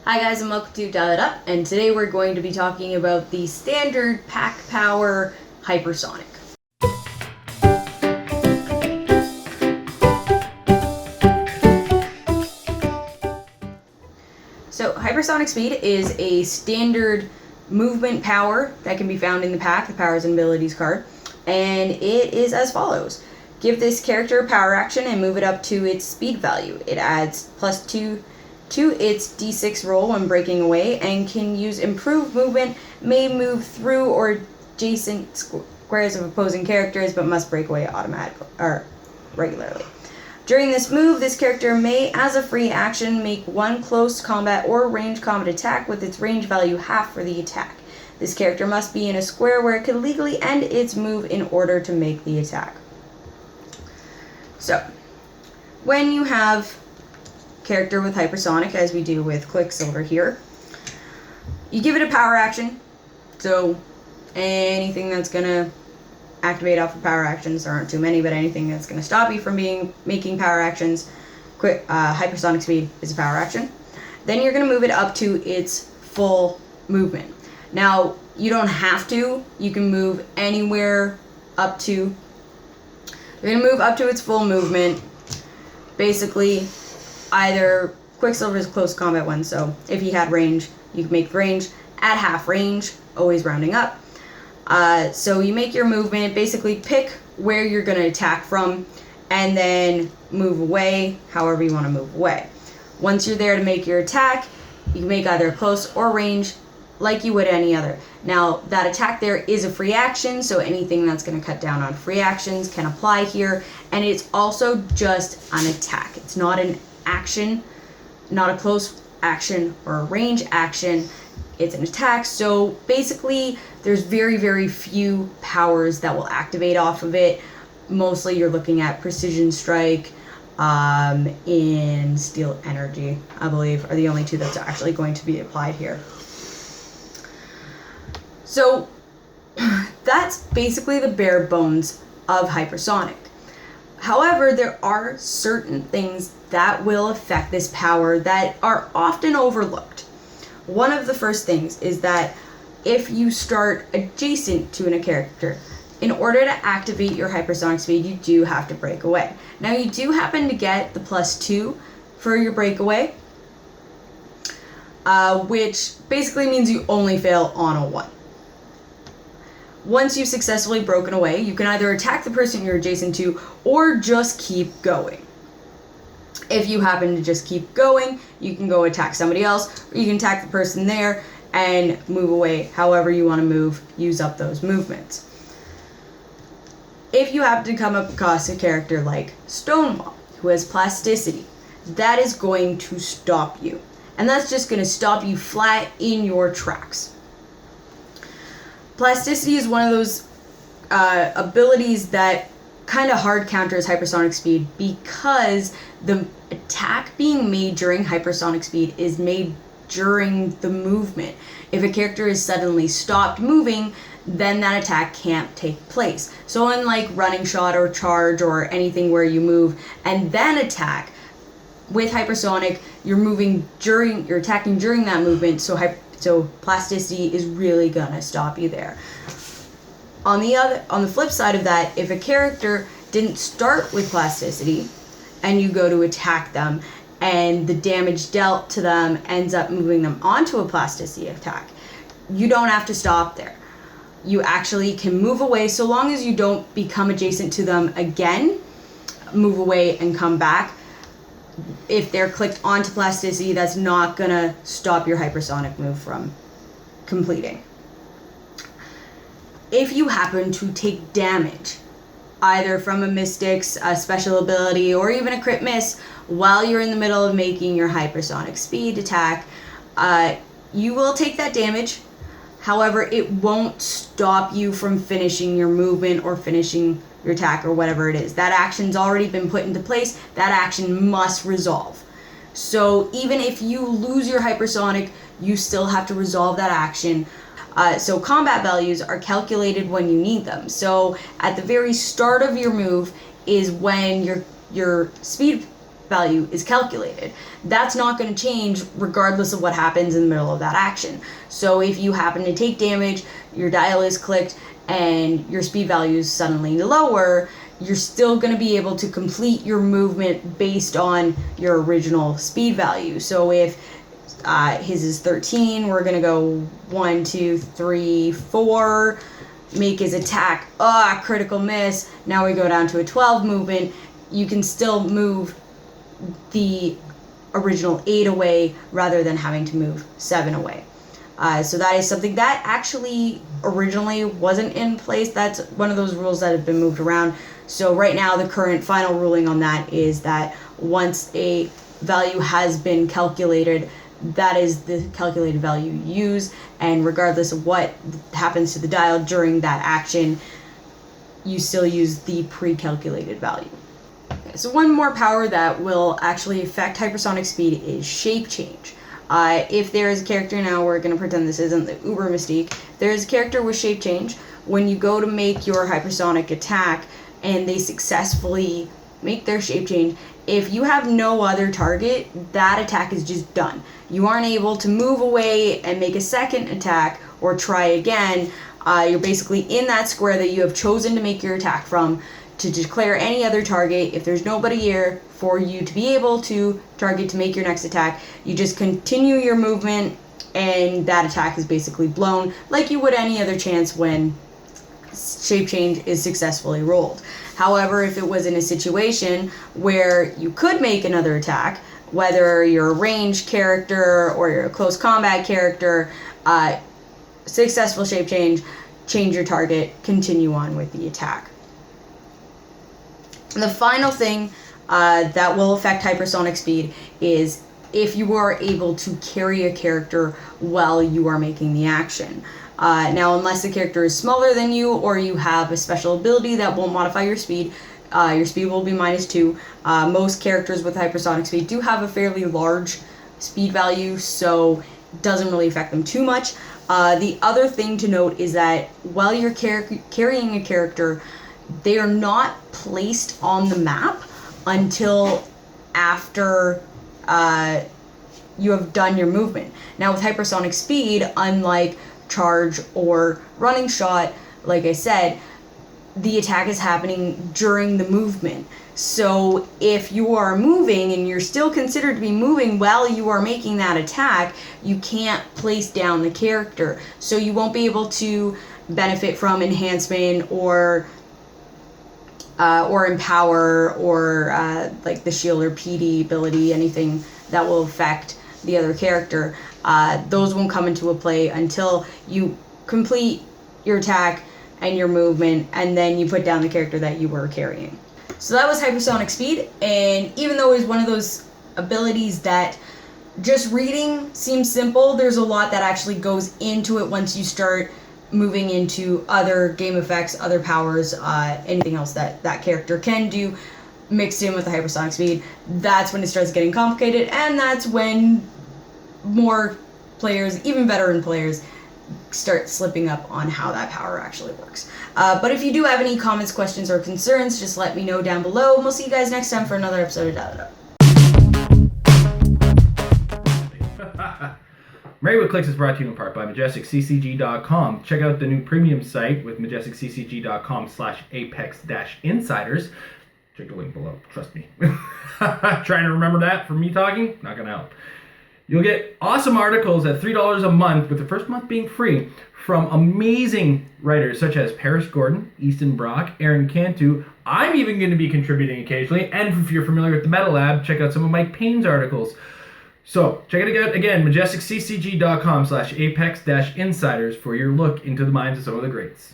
Hi guys and welcome to Dial It Up, and today we're going to be talking about the standard pack power Hypersonic. So Hypersonic Speed is a standard movement power that can be found in the pack, the Powers and Abilities card, and it is as follows. Give this character a power action and move it up to its speed value. It adds +2 to its d6 roll when breaking away and can use improved movement, may move through or adjacent squares of opposing characters, but must break away automatically or regularly. During this move, this character may, as a free action, make one close combat or range combat attack with its range value half for the attack. This character must be in a square where it can legally end its move in order to make the attack. So, when you have character with Hypersonic, as we do with Clix over here, you give it a power action. So anything that's gonna activate off of power actions, there aren't too many, but anything that's gonna stop you from making power actions, Hypersonic Speed is a power action. Then you're gonna move it up to its full movement. Now you don't have to, you can move anywhere up to, you're gonna move up to its full movement. Basically, either Quicksilver's close combat one, so if he had range, you can make range at half range, always rounding up. So you make your movement, basically pick where you're going to attack from, and then move away however you want to move away. Once you're there to make your attack, you can make either close or range like you would any other. Now, that attack there is a free action, so anything that's going to cut down on free actions can apply here, and it's also just an attack. It's not an action, not a close action or a range action, it's an attack. So basically there's very, very few powers that will activate off of it. Mostly you're looking at Precision Strike and Steel Energy, I believe, are the only two that's actually going to be applied here. So that's basically the bare bones of Hypersonic. However, there are certain things that will affect this power that are often overlooked. One of the first things is that if you start adjacent to a character, in order to activate your Hypersonic Speed, you do have to break away. Now, you do happen to get the +2 for your breakaway, which basically means you only fail on a 1. Once you've successfully broken away, you can either attack the person you're adjacent to or just keep going. If you happen to just keep going, you can go attack somebody else, or you can attack the person there and move away however you want to move, use up those movements. If you happen to come up across a character like Stonewall, who has plasticity, that is going to stop you. And that's just going to stop you flat in your tracks. Plasticity is one of those abilities that kind of hard counters Hypersonic Speed because the attack being made during Hypersonic Speed is made during the movement. If a character is suddenly stopped moving, then that attack can't take place. So unlike running shot or charge or anything where you move and then attack, with Hypersonic, you're attacking during that movement, so plasticity is really gonna stop you there. On the flip side of that, if a character didn't start with plasticity and you go to attack them and the damage dealt to them ends up moving them onto a plasticity attack, you don't have to stop there. You actually can move away so long as you don't become adjacent to them again, move away and come back. If they're clicked onto plasticity, that's not gonna stop your Hypersonic move from completing. If you happen to take damage, either from a Mystic's special ability or even a crit miss, while you're in the middle of making your Hypersonic Speed attack, you will take that damage. However, it won't stop you from finishing your movement or finishing your attack or whatever it is. That action's already been put into place. That action must resolve. So even if you lose your Hypersonic, you still have to resolve that action. So combat values are calculated when you need them. So at the very start of your move is when your speed value is calculated. That's not going to change regardless of what happens in the middle of that action. So if you happen to take damage, your dial is clicked, and your speed value is suddenly lower, you're still going to be able to complete your movement based on your original speed value. So if his is 13, we're going to go 1, 2, 3, 4, make his attack, critical miss. Now we go down to a 12 movement. You can still move the original 8 away rather than having to move 7 away. So that is something that actually originally wasn't in place. That's one of those rules that have been moved around. So right now the current final ruling on that is that once a value has been calculated, that is the calculated value you use, and regardless of what happens to the dial during that action, you still use the pre-calculated value. Okay, so one more power that will actually affect hypersonic speed is shape change. If there is a character, now we're going to pretend this isn't the Uber Mystique, there is a character with shape change. When you go to make your hypersonic attack and they successfully make their shape change, if you have no other target, that attack is just done. You aren't able to move away and make a second attack or try again. You're basically in that square that you have chosen to make your attack from to declare any other target. If there's nobody here for you to be able to target to make your next attack, you just continue your movement and that attack is basically blown like you would any other chance when shape change is successfully rolled. However, if it was in a situation where you could make another attack, whether you're a ranged character or you're a close combat character, successful shape change your target, continue on with the attack. The final thing that will affect hypersonic speed is if you are able to carry a character while you are making the action. Now, unless the character is smaller than you or you have a special ability that won't modify your speed will be -2. Most characters with hypersonic speed do have a fairly large speed value, so it doesn't really affect them too much. The other thing to note is that while you're carrying a character, they are not placed on the map until after you have done your movement. Now, with hypersonic speed, unlike charge or running shot, like I said, the attack is happening during the movement. So if you are moving and you're still considered to be moving while you are making that attack, you can't place down the character. So you won't be able to benefit from enhancement or empower or like the shield or PD ability, anything that will affect the other character. Those won't come into a play until you complete your attack and your movement, and then you put down the character that you were carrying. So that was hypersonic speed, and even though it's one of those abilities that just reading seems simple, there's a lot that actually goes into it once you start moving into other game effects, other powers, anything else that that character can do mixed in with the hypersonic speed. That's when it starts getting complicated, and that's when more players, even veteran players, start slipping up on how that power actually works. But if you do have any comments, questions, or concerns, just let me know down below, and we'll see you guys next time for another episode of Da Da Da. Married with Clix is brought to you in part by MajesticCCG.com. Check out the new premium site with MajesticCCG.com/Apex-Insiders. Check the link below. Trust me. Trying to remember that from me talking? Not going to help. You'll get awesome articles at $3 a month, with the first month being free, from amazing writers such as Paris Gordon, Easton Brock, Aaron Cantu. I'm even going to be contributing occasionally. And if you're familiar with the Metal Lab, check out some of Mike Payne's articles. So, check it out again, MajesticCCG.com/Apex-Insiders for your look into the minds of some of the greats.